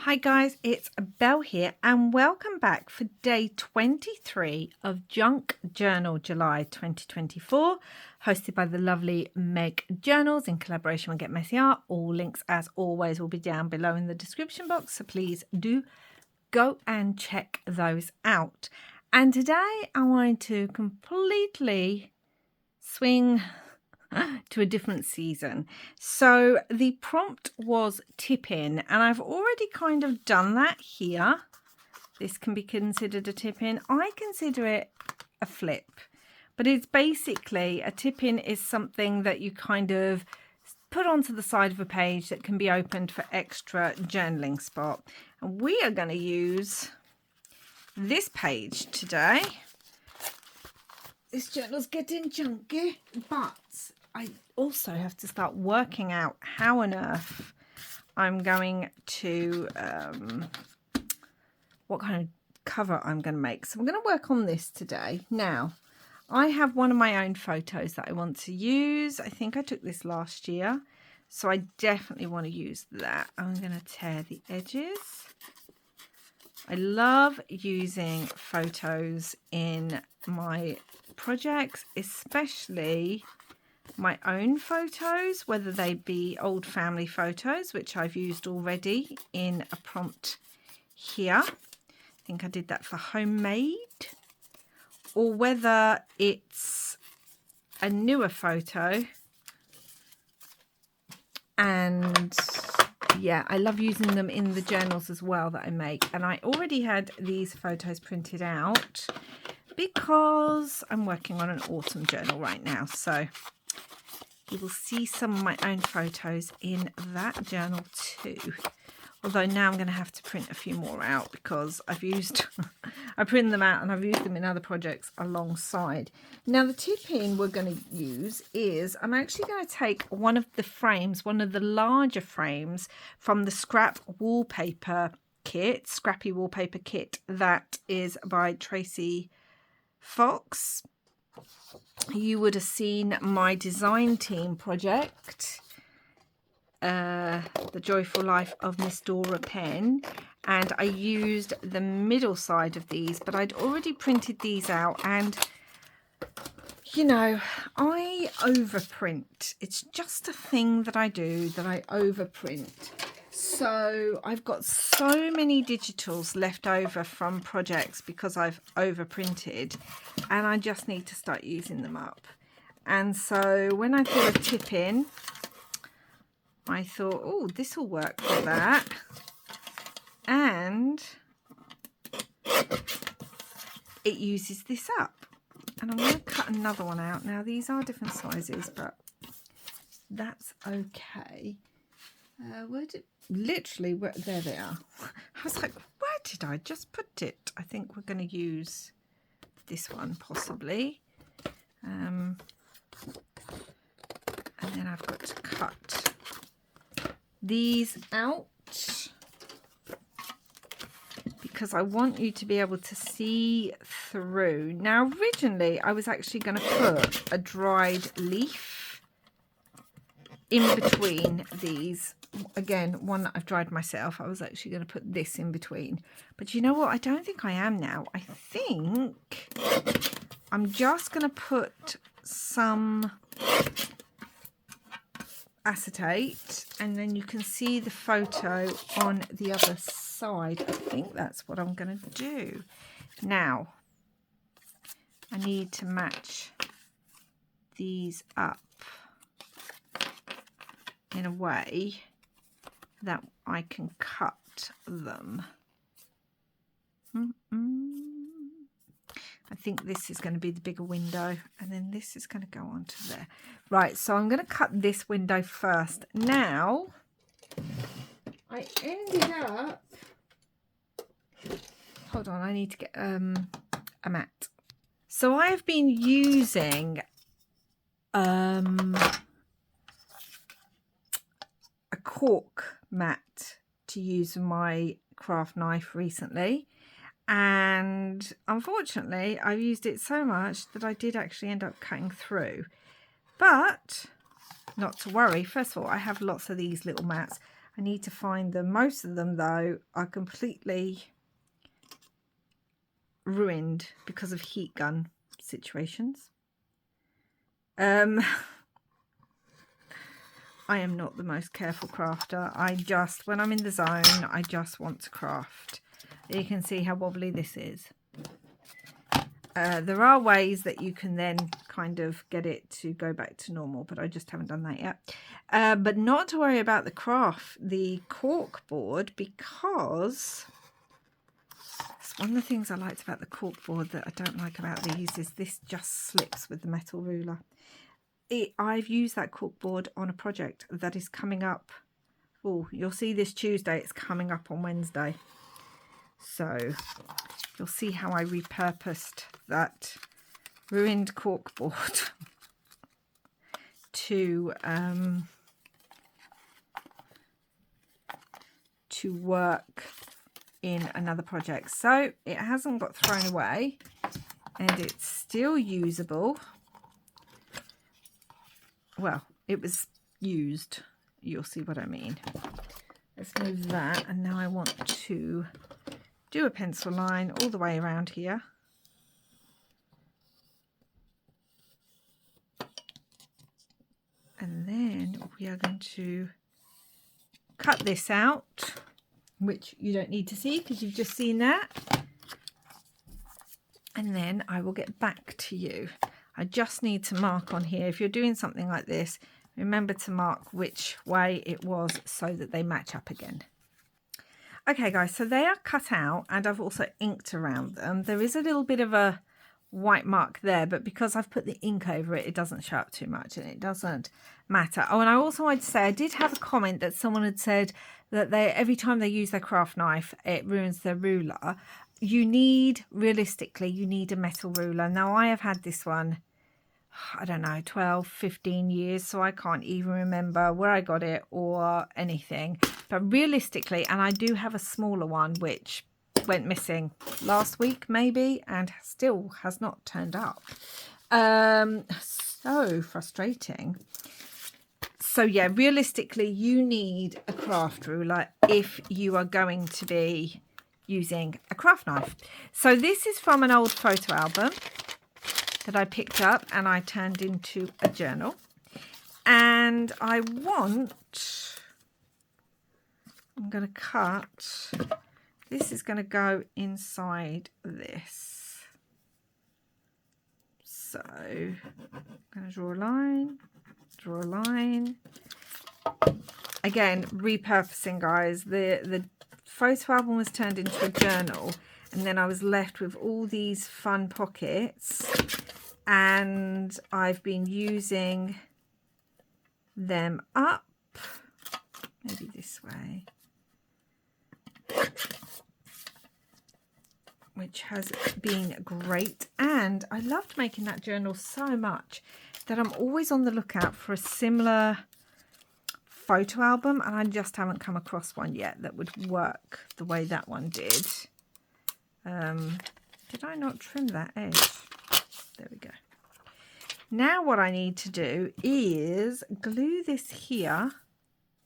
Hi guys, it's Belle here and welcome back for day 23 of Junk Journal July 2024, hosted by the lovely Meg Journals in collaboration with Get Messy Art. All links as always will be down below in the description box, so please do go and check those out. And today I wanted to completely swing to a different season. So the prompt was tip in, and I've already kind of done that here. This can be considered a tip in. I consider it a flip, but it's basically a tip in is something that you kind of put onto the side of a page that can be opened for extra journaling spot. And we are going to use this page today. This journal's getting chunky, but I also have to start working out how on earth I'm going to, what kind of cover I'm going to make. So I'm going to work on this today. Now, I have one of my own photos that I want to use. I think I took this last year, so I definitely want to use that. I'm going to tear the edges. I love using photos in my projects, especially my own photos, whether they be old family photos, which I've used already in a prompt here. I think I did that for homemade, or whether it's a newer photo. And yeah, I love using them in the journals as well that I make. And I already had these photos printed out because I'm working on an autumn journal right now. So you will see some of my own photos in that journal too. Although now I'm going to have to print a few more out because I've used, I printed them out and I've used them in other projects alongside. Now the tip in we're going to use is, I'm actually going to take one of the frames, one of the larger frames from the scrap wallpaper kit, scrappy wallpaper kit that is by Tracy Fox. You would have seen my design team project, The Joyful Life of Miss Dora Pen, and I used the middle side of these, but I'd already printed these out, and you know, I overprint. It's just a thing that I do, that I overprint. So I've got so many digitals left over from projects because I've overprinted, and I just need to start using them up. And so when I threw a tip in, I thought, oh, this will work for that. And it uses this up. And I'm going to cut another one out. Now, these are different sizes, but that's okay. There they are. I was like, where did I just put it? I think we're going to use this one possibly. And then I've got to cut these out because I want you to be able to see through. Now, originally I was actually going to put a dried leaf in between these. Again, one that I've dried myself. I was actually going to put this in between, but you know what, I don't think I am now. I think I'm just going to put some acetate, and then you can see the photo on the other side. I think that's what I'm going to do. Now I need to match these up in a way that I can cut them. I think this is going to be the bigger window, and then this is going to go onto there. Right, so I'm going to cut this window first. Now, I ended up... Hold on, I need to get a mat. So I have been using a cork mat to use my craft knife recently, and unfortunately I've used it so much that I did actually end up cutting through. But not to worry, first of all, I have lots of these little mats. I need to find them. Most of them, though, are completely ruined because of heat gun situations. I am not the most careful crafter. When I'm in the zone, I just want to craft. You can see how wobbly this is. There are ways that you can then kind of get it to go back to normal, but I just haven't done that yet. But not to worry about the cork board, because one of the things I liked about the cork board that I don't like about these is this just slips with the metal ruler. I've used that cork board on a project that is coming up. Oh, you'll see this Tuesday. It's coming up on Wednesday. So you'll see how I repurposed that ruined cork board to work in another project. So it hasn't got thrown away and it's still usable. Well, it was used. You'll see what I mean. Let's move that. And now I want to do a pencil line all the way around here. And then we are going to cut this out, which you don't need to see because you've just seen that. And then I will get back to you. I just need to mark on here. If you're doing something like this, remember to mark which way it was so that they match up again. Okay guys, so they are cut out and I've also inked around them. There is a little bit of a white mark there, but because I've put the ink over it, it doesn't show up too much and it doesn't matter. Oh, and I also wanted to say, I did have a comment that someone had said that every time they use their craft knife, it ruins their ruler. Realistically, you need a metal ruler. Now, I have had this one, I don't know, 12, 15 years, so I can't even remember where I got it or anything. But realistically, and I do have a smaller one, which went missing last week, maybe, and still has not turned up. So frustrating. So, yeah, realistically, you need a craft ruler if you are going to be using a craft knife. So this is from an old photo album that I picked up and I turned into a journal. And I'm going to cut, this is going to go inside this. So I'm going to draw a line, draw a line. Again, repurposing, guys. The photo album was turned into a journal and then I was left with all these fun pockets and I've been using them up, maybe this way, which has been great. And I loved making that journal so much that I'm always on the lookout for a similar photo album, and I just haven't come across one yet that would work the way that one did. Did I not trim that edge? There we go. Now what I need to do is glue this here.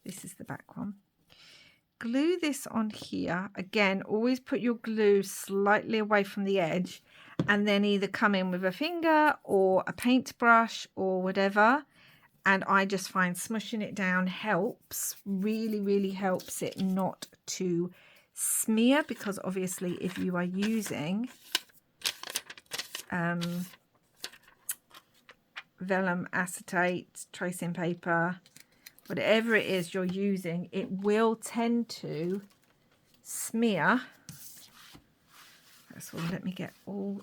This is the back one. Glue this on here. Again, always put your glue slightly away from the edge and then either come in with a finger or a paintbrush or whatever. And I just find smushing it down helps, really helps it not to smear, because obviously if you are using vellum, acetate, tracing paper, whatever it is you're using, it will tend to smear. So let me get all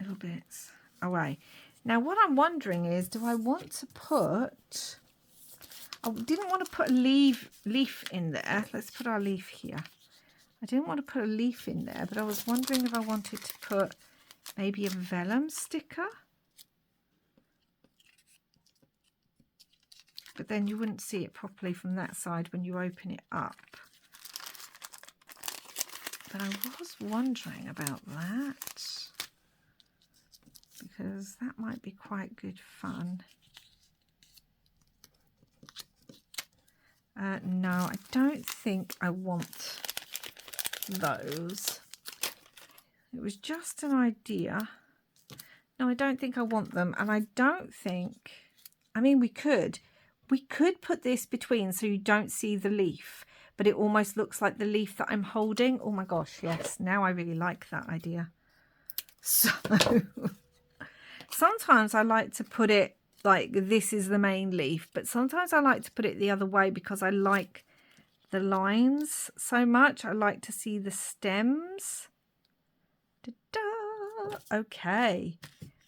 little bits away. Now what I'm wondering is, do I want to put, I didn't want to put a leaf in there. Let's put our leaf here. I didn't want to put a leaf in there, but I was wondering if I wanted to put maybe a vellum sticker. But then you wouldn't see it properly from that side when you open it up. But I was wondering about that, because that might be quite good fun. No, I don't think I want those. It was just an idea. No, I don't think I want them. And I don't think, I mean, we could put this between so you don't see the leaf, but it almost looks like the leaf that I'm holding. Oh my gosh, yes. Now I really like that idea. So sometimes I like to put it like this is the main leaf, but sometimes I like to put it the other way because I like the lines so much. I like to see the stems. Ta-da! Okay,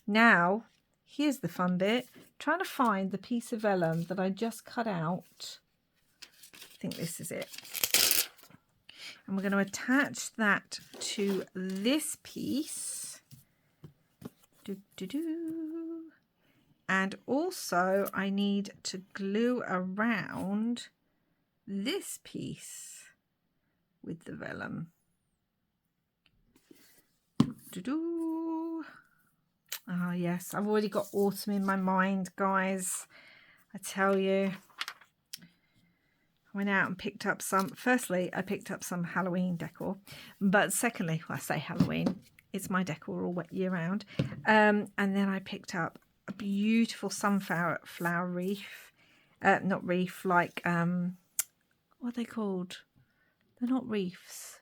now here's the fun bit. Trying to find the piece of vellum that I just cut out. I think this is it. And we're going to attach that to this piece. And also I need to glue around this piece with the vellum. Oh yes, I've already got autumn in my mind, guys. I tell you. I went out and picked up some, firstly, I picked up some Halloween decor, but secondly, well, I say Halloween, it's my decor all year round. And then I picked up a beautiful sunflower wreath, not wreath, like, what are they called? They're not wreaths,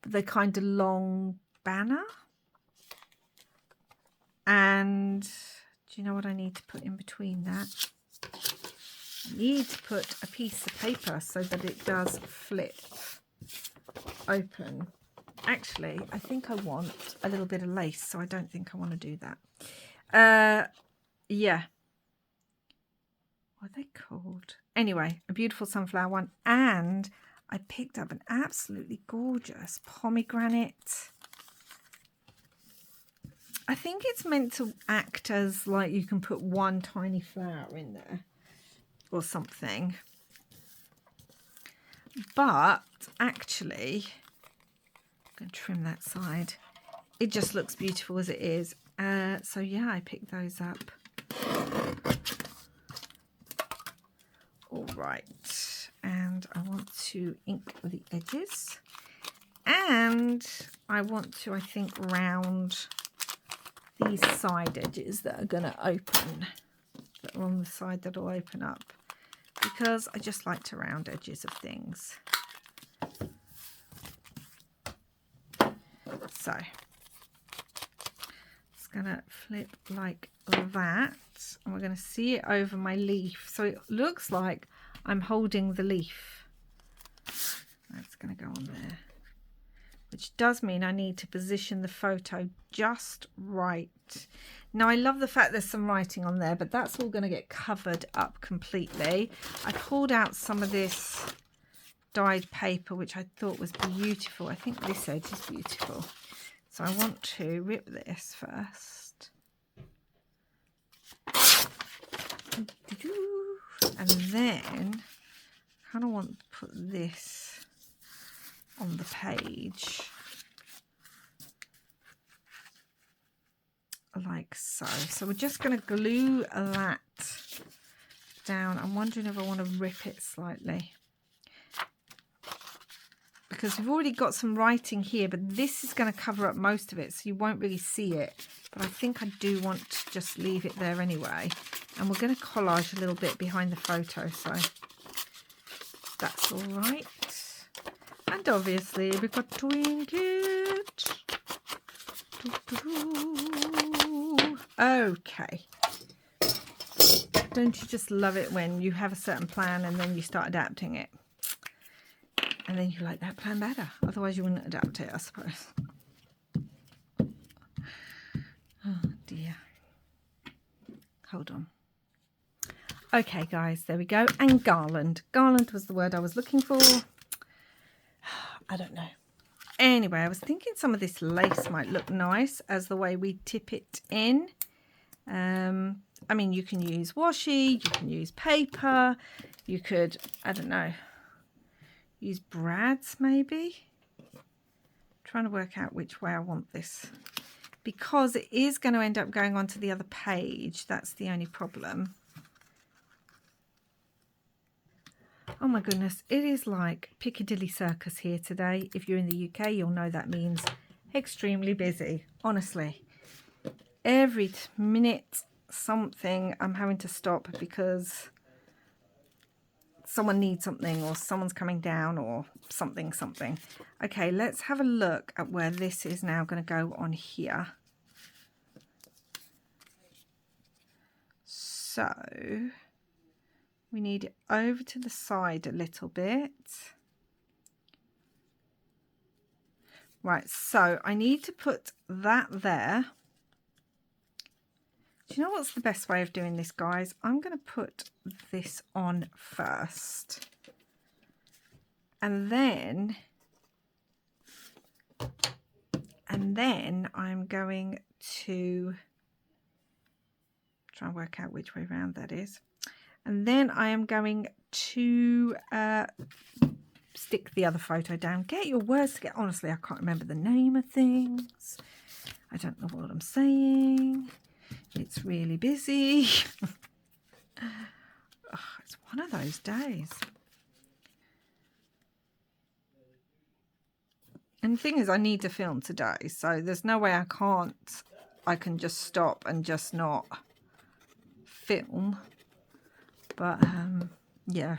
but they're kind of long banner. And do you know what I need to put in between that? I need to put a piece of paper so that it does flip open. Actually, I think I want a little bit of lace, so I don't think I want to do that. Yeah. What are they called? Anyway, a beautiful sunflower one. And I picked up an absolutely gorgeous pomegranate. I think it's meant to act as like you can put one tiny flower in there or something. But actually, I'm going to trim that side. It just looks beautiful as it is. So yeah, I picked those up. All right. And I want to ink the edges. And I want to, I think, round these side edges that are going to open, that are on the side that will open up, because I just like to round edges of things. So it's going to flip like that, and we're going to see it over my leaf, so it looks like I'm holding the leaf. That's going to go on there, which does mean I need to position the photo just right. Now, I love the fact there's some writing on there, but that's all going to get covered up completely. I pulled out some of this dyed paper, which I thought was beautiful. I think this edge is beautiful. So I want to rip this first. And then I kind of want to put this on the page like so. So we're just going to glue that down. I'm wondering if I want to rip it slightly, because we've already got some writing here, but this is going to cover up most of it, so you won't really see it. But I think I do want to just leave it there anyway. And we're going to collage a little bit behind the photo, so that's all right. And obviously we've got to ink it. Okay. Don't you just love it when you have a certain plan and then you start adapting it? And then you like that plan better. Otherwise you wouldn't adapt it, I suppose. Oh dear. Hold on. Okay, guys, there we go. And garland. Garland was the word I was looking for. I don't know. Anyway, I was thinking some of this lace might look nice as the way we tip it in. I mean, you can use washi, you can use paper, you could, I don't know, use brads maybe. Trying to work out which way I want this, because it is going to end up going onto the other page. That's the only problem. Oh my goodness, it is like Piccadilly Circus here today. If you're in the UK, you'll know that means extremely busy. Honestly, every minute something, I'm having to stop because someone needs something or someone's coming down or something. Okay, let's have a look at where this is now going to go on here. So we need it over to the side a little bit. Right, so I need to put that there. Do you know what's the best way of doing this, guys? I'm going to put this on first. And then I'm going to try and work out which way around that is. And then I am going to stick the other photo down. Get your words together. Honestly, I can't remember the name of things. I don't know what I'm saying. It's really busy. Oh, it's one of those days. And the thing is, I need to film today, so there's no way I can just stop and just not film. But yeah,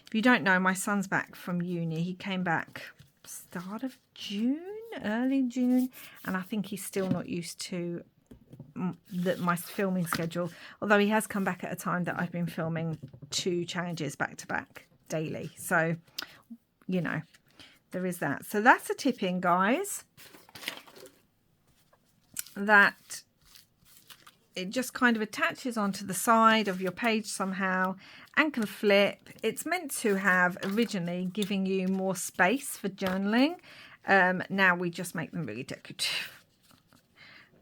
if you don't know, my son's back from uni. He came back start of June, early June, and I think he's still not used to my filming schedule, although he has come back at a time that I've been filming 2 challenges back to back daily, so you know, there is that. So that's a tip in, guys, that it just kind of attaches onto the side of your page somehow and can flip. It's meant to have originally giving you more space for journaling. Now we just make them really decorative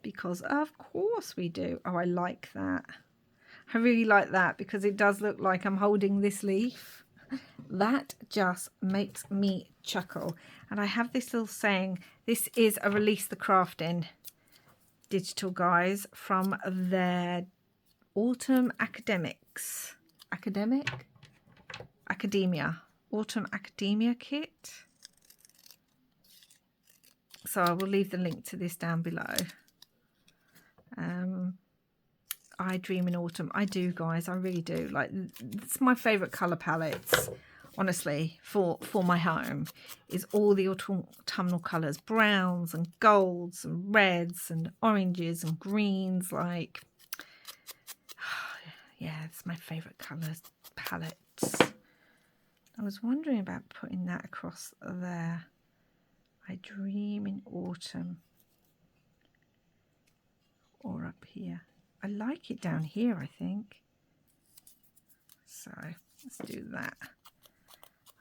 because of course we do. Oh, I like that. I really like that because it does look like I'm holding this leaf. That just makes me chuckle. And I have this little saying, this is a Release the Crafting digital, guys, from their autumn academia autumn academia kit. So I will leave the link to this down below. I dream in autumn. I do, guys, I really do. Like, it's my favorite color palettes, honestly, for my home, is all the autumnal colors, browns and golds and reds and oranges and greens. Like, yeah, it's my favorite colors palettes. I was wondering about putting that across there. I dream in autumn, or up here. I like it down here, I think. So let's do that.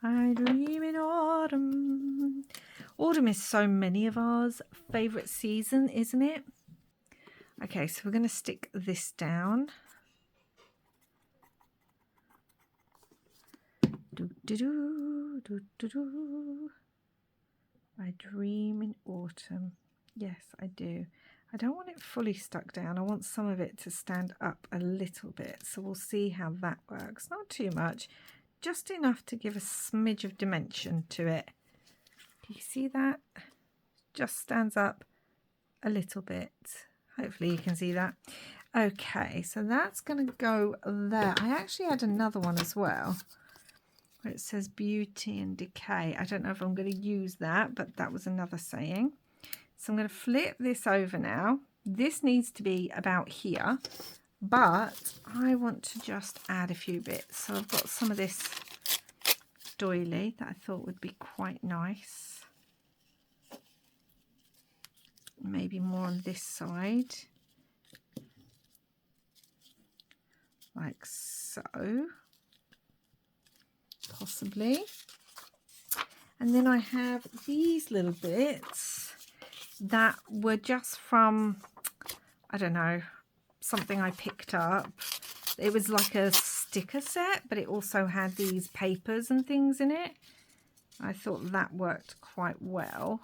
I dream in autumn. Autumn is so many of ours favourite season, isn't it? Okay, so we're going to stick this down. Do, do, do, do, do, do. I dream in autumn. Yes, I do. I don't want it fully stuck down. I want some of it to stand up a little bit. So we'll see how that works. Not too much, just enough to give a smidge of dimension to it. Do you see that? Just stands up a little bit. Hopefully you can see that. Okay, so that's going to go there. I actually had another one as well, where it says beauty and decay. I don't know if I'm going to use that, but that was another saying. So I'm going to flip this over now. This needs to be about here, but I want to just add a few bits. So I've got some of this doily that I thought would be quite nice. Maybe more on this side, like so, possibly. And then I have these little bits that were just from, I don't know, something I picked up. It was like a sticker set, but it also had these papers and things in it. I thought that worked quite well.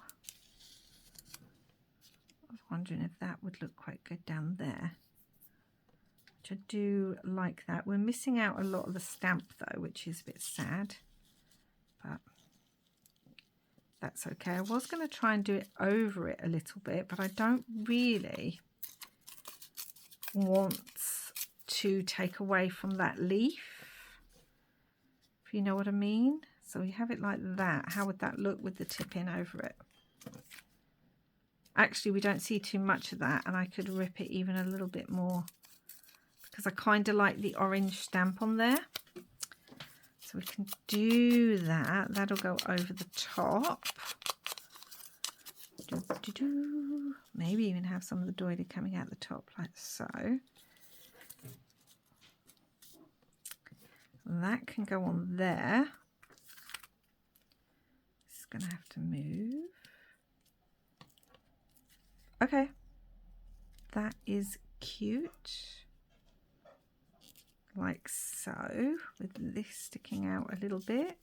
I was wondering if that would look quite good down there, which I do like that. We're missing out a lot of the stamp though, which is a bit sad. but that's okay. I was going to try and do it over it a little bit, but I don't really want to take away from that leaf, if you know what I mean. So we have it like that. How would that look with the tip in over it? Actually, we don't see too much of that, and I could rip it even a little bit more because I kind of like the orange stamp on there. So we can do that. That'll go over the top. Maybe even have some of the doily coming out the top like so. That can go on there. This is going to have to move. Okay, that is cute. Like so, with this sticking out a little bit.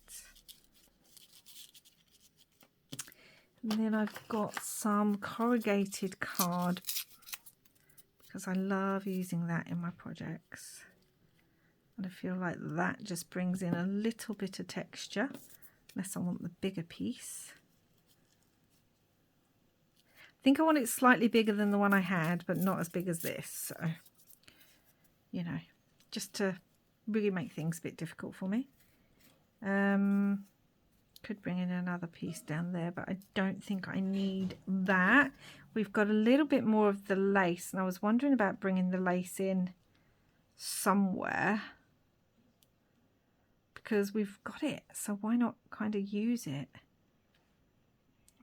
And then I've got some corrugated card because I love using that in my projects. And I feel like that just brings in a little bit of texture, unless I want the bigger piece. I think I want it slightly bigger than the one I had, but not as big as this. So, you know, just to really make things a bit difficult for me. Could bring in another piece down there, but I don't think I need that. We've got a little bit more of the lace, and I was wondering about bringing the lace in somewhere because we've got it, so why not kind of use it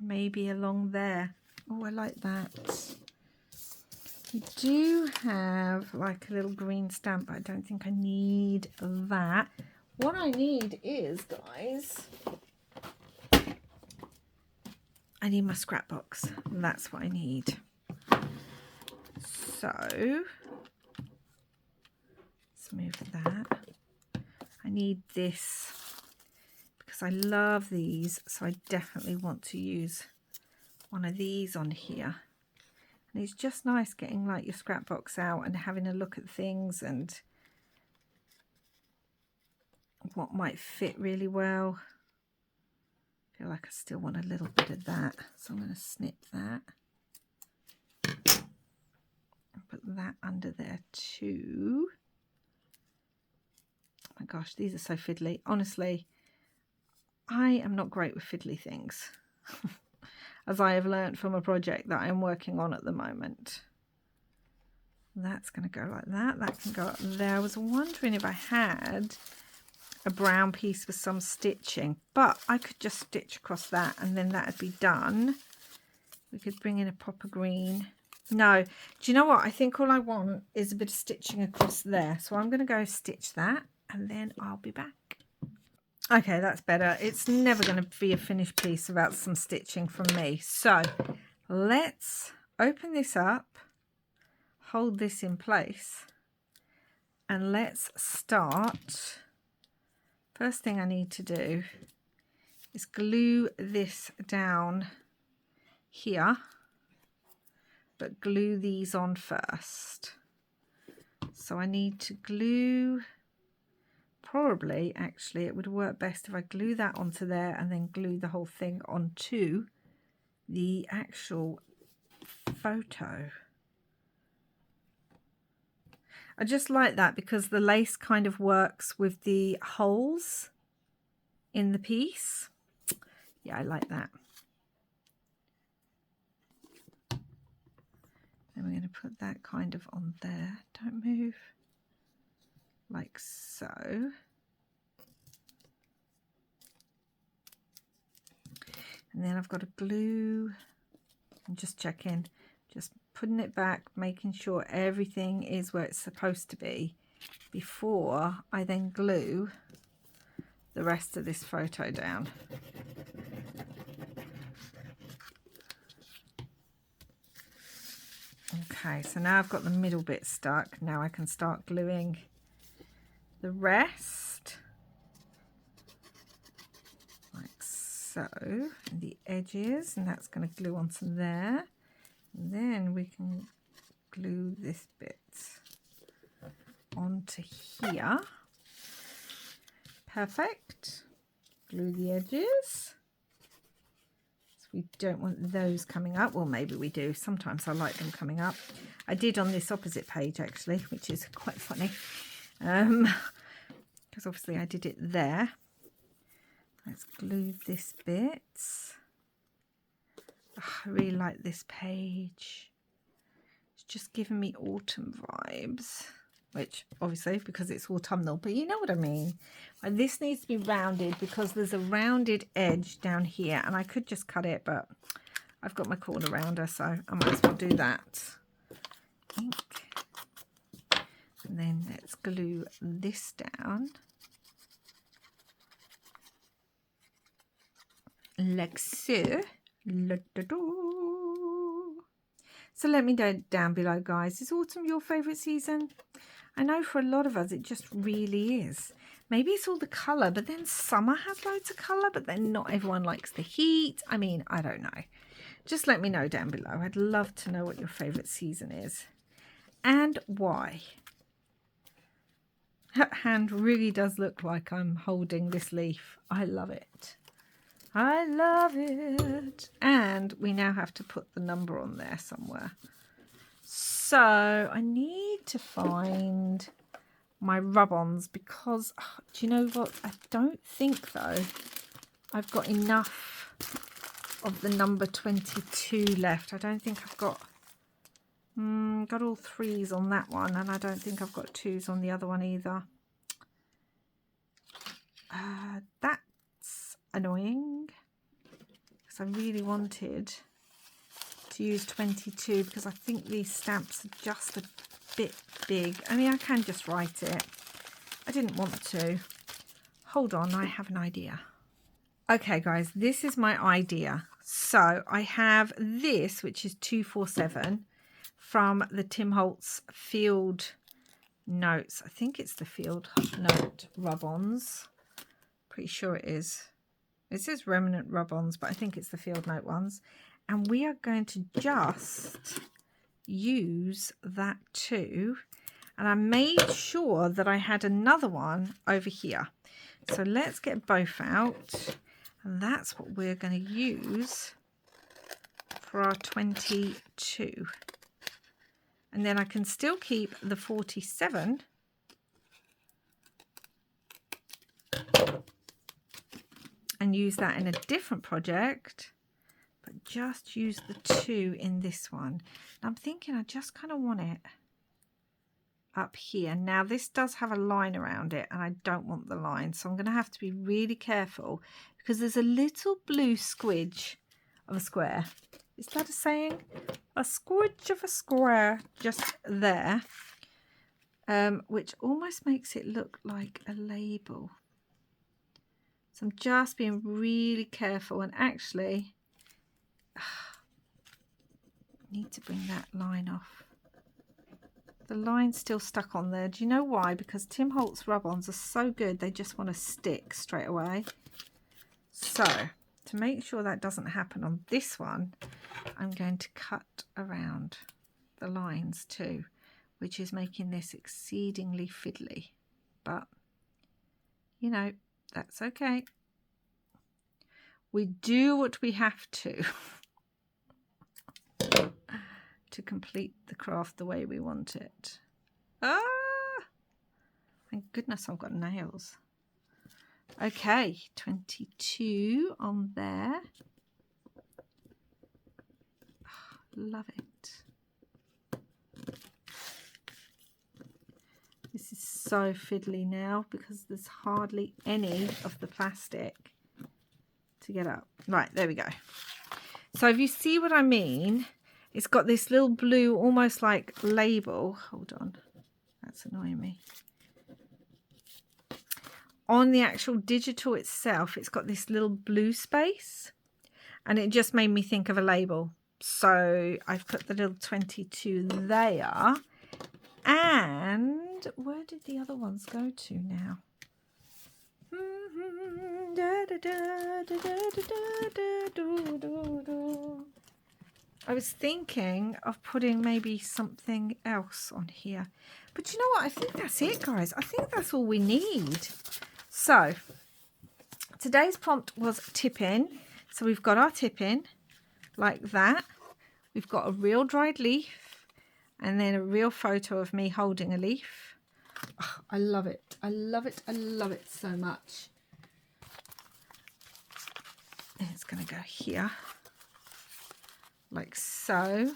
maybe along there. Oh, I like that. We do have like a little green stamp, but I don't think I need that. What I need is, guys, I need my scrap box. That's what I need. So let's move that. I need this because I love these, so I definitely want to use one of these on here. And it's just nice getting like your scrap box out and having a look at things and what might fit really well. I feel like I still want a little bit of that, so I'm going to snip that and put that under there too. Oh my gosh, these are so fiddly. Honestly, I am not great with fiddly things, as I have learned from a project that I'm working on at the moment. That's going to go like that. That can go up there. I was wondering if I had a brown piece with some stitching, but I could just stitch across that and then that would be done. We could bring in a proper green. No, do you know what? I think all I want is a bit of stitching across there. So I'm going to go stitch that and then I'll be back. Okay, that's better. It's never going to be a finished piece without some stitching from me. So let's open this up, hold this in place, and let's start. First thing I need to do is glue this down here, but glue these on first. So I need to glue, probably actually it would work best if I glue that onto there and then glue the whole thing onto the actual photo. I just like that because the lace kind of works with the holes in the piece. Yeah, I like that. Then we're going to put that kind of on there. Don't move. Like so. And then I've got to glue and just check in. Just putting it back, making sure everything is where it's supposed to be before I then glue the rest of this photo down. Okay, so now I've got the middle bit stuck. Now I can start gluing the rest, like so, and the edges, and that's going to glue onto there. And then we can glue this bit onto here. Perfect. glue the edges. So we don't want those coming up. Well, maybe we do. Sometimes I like them coming up. I did on this opposite page, actually, which is quite funny. Because obviously I did it there. Let's glue this bit. Oh, I really like this page. It's just giving me autumn vibes, which obviously because it's autumnal, but you know what I mean. And this needs to be rounded because there's a rounded edge down here, and I could just cut it, but I've got my corner rounder, so I might as well do that. Ink. And then let's glue this down. Like so. So let me know down below, guys. Is autumn your favourite season? I know for a lot of us it just really is. Maybe it's all the colour, but then summer has loads of colour, but then not everyone likes the heat. I mean, I don't know. Just let me know down below. I'd love to know what your favourite season is and why. That hand really does look like I'm holding this leaf. I love it. I love it. And we now have to put the number on there somewhere. So I need to find my rub-ons because, do you know what? I don't think, though, I've got enough of the number 22 left. I don't think I've got all 3s on that one, and I don't think I've got 2s on the other one either. That's annoying because I really wanted to use 22 because I think these stamps are just a bit big. I mean, I can just write it. I didn't want to. Hold on, I have an idea. Okay, guys, this is my idea. So I have this, which is 247 from the Tim Holtz Field Notes. I think it's the Field Note Rub-ons. Pretty sure it is. It says Remnant Rub-ons, but I think it's the Field Note ones. And we are going to just use that too. And I made sure that I had another one over here. So let's get both out. And that's what we're going to use for our 22. And then I can still keep the 47. And use that in a different project. But just use the 2 in this one. And I'm thinking I just kind of want it up here. Now this does have a line around it and I don't want the line. So I'm going to have to be really careful because there's a little blue squidge of a square. Is that a saying? A squidge of a square just there. Which almost makes it look like a label. So I'm just being really careful and actually I need to bring that line off. The line's still stuck on there. Do you know why? Because Tim Holtz rub-ons are so good, they just want to stick straight away. So to make sure that doesn't happen on this one, I'm going to cut around the lines too, which is making this exceedingly fiddly. But, you know, that's okay. We do what we have to to complete the craft the way we want it. Ah! Thank goodness I've got nails. Okay, 22 on there. Oh, love it. This is so fiddly now because there's hardly any of the plastic to get up. Right, there we go. So if you see what I mean, it's got this little blue, almost like label. Hold on, that's annoying me. On the actual digital itself, it's got this little blue space and it just made me think of a label. So I've put the little 22 there. And where did the other ones go to now? I was thinking of putting maybe something else on here. But you know what? I think that's it, guys. I think that's all we need. So, today's prompt was tip-in. So we've got our tip-in like that. We've got a real dried leaf and then a real photo of me holding a leaf. Oh, I love it. I love it. I love it so much. And it's going to go here like so.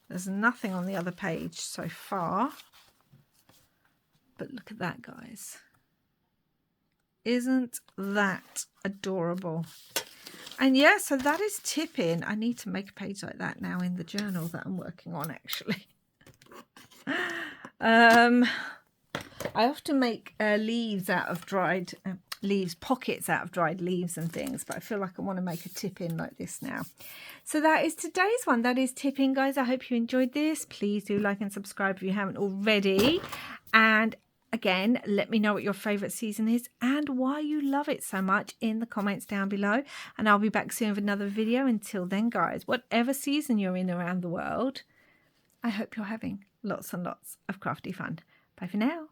There's nothing on the other page so far. But look at that, guys. Isn't that adorable? And yeah, so that is tip-in. I need to make a page like that now in the journal that I'm working on, actually. I often make leaves out of dried leaves, pockets out of dried leaves and things, but I feel like I want to make a tip-in like this now. So that is today's one. That is tip-in, guys. I hope you enjoyed this. Please do like and subscribe if you haven't already. And again, let me know what your favourite season is and why you love it so much in the comments down below. And I'll be back soon with another video. Until then, guys, whatever season you're in around the world, I hope you're having lots and lots of crafty fun. Bye for now.